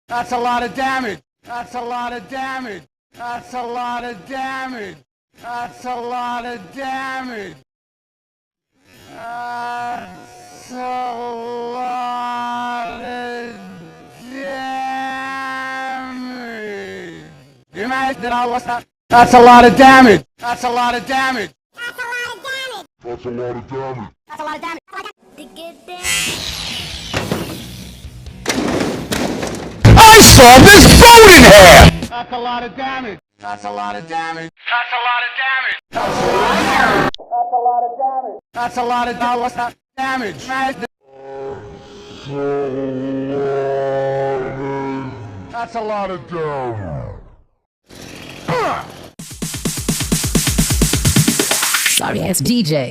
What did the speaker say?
That's a lot of damage. That's a lot of damage. That's a lot of damage. That's a lot of damage. That's a lot of damage. You imagine all what's that? That's a lot of damage. That's a lot of damage. That's a lot of damage. That's a lot of damage. That's a lot of damage. To get there. I saw this boat in half! That's a lot of damage. That's a lot of damage. That's a lot of damage. That's a lot of damage. That's a lot of damage. What's that damage? That's a lot of damage. Sorry ass DJ.